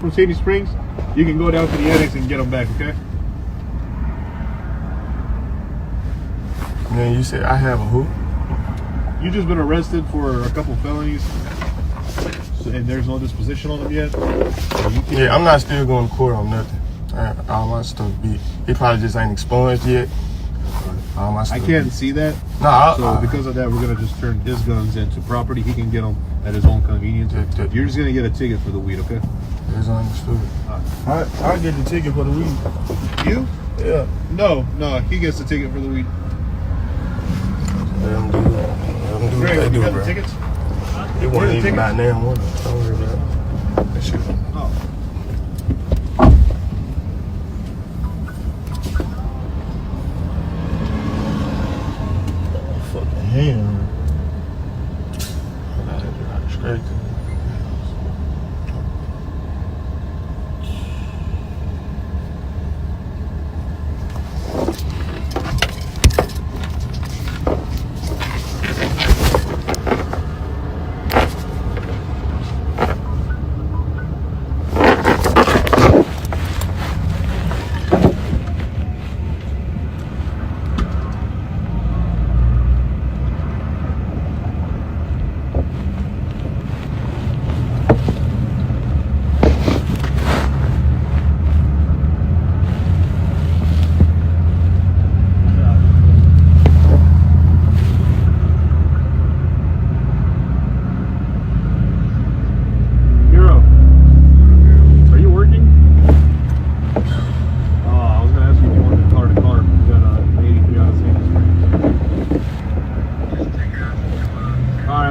from Sandy Springs, you can go down to the annex and get them back, okay? Man, you said I have a who? You just been arrested for a couple felonies, and there's no disposition on them yet. Yeah, I'm not still going to court on nothing. All my stuff beat. It probably just ain't expunged yet. All my stuff I can't beat. see that. No, so because of that, we're gonna just turn his guns into property. He can get them at his own convenience. You're just gonna get a ticket for the weed, okay? It's understood. I get the ticket for the weed. You? Yeah. No, he gets the ticket for the weed. Let them do what they do, got bro. the tickets? It wasn't even about damn one. Don't worry about that shit. Oh. Fucking hand. Straight.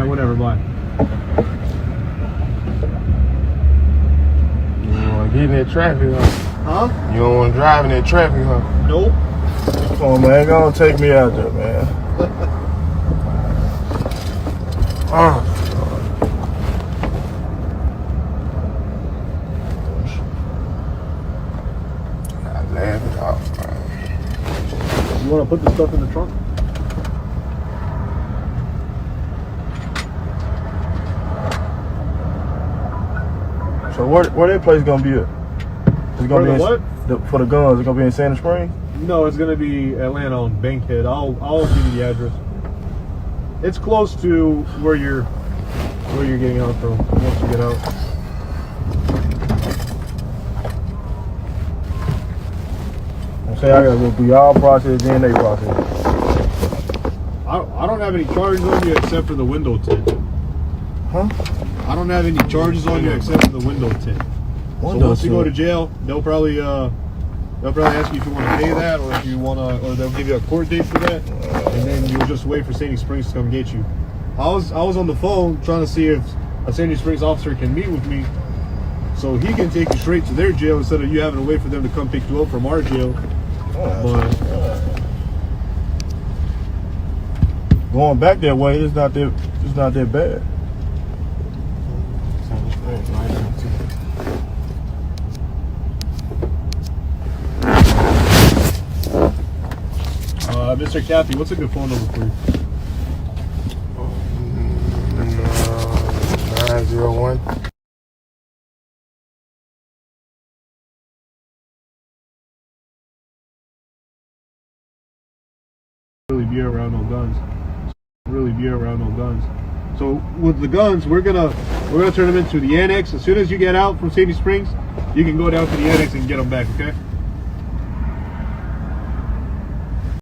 Whatever, bye. You don't want to get in that traffic, huh? Huh? You don't want to drive in that traffic, huh? Nope. Come on, man. Go on, take me out there, man. Oh. I laugh it off, man. You want to put the stuff in the trunk? So where that place gonna be at? It's gonna be what? For the guns. It's gonna be in Santa Springs. No, it's gonna be Atlanta on Bankhead. I'll give you the address. It's close to where you're getting out from once you get out. Say I gotta go through y'all process, then they process. I don't have any charges on you except for the window tint. Huh? I don't have any charges on you except for the window tint. So once you go to jail, they'll probably ask you if you want to pay that, or if you want to, or they'll give you a court date for that, and then you'll just wait for Sandy Springs to come get you. I was on the phone trying to see if a Sandy Springs officer can meet with me, so he can take you straight to their jail instead of you having to wait for them to come pick you up from our jail. But going back that way, it's not that bad. Mr. Kathy, what's a good phone number for you? 901. Really be around no guns. Really be around no guns. So with the guns, we're gonna turn them into the annex. As soon as you get out from Sandy Springs, you can go down to the annex and get them back. Okay.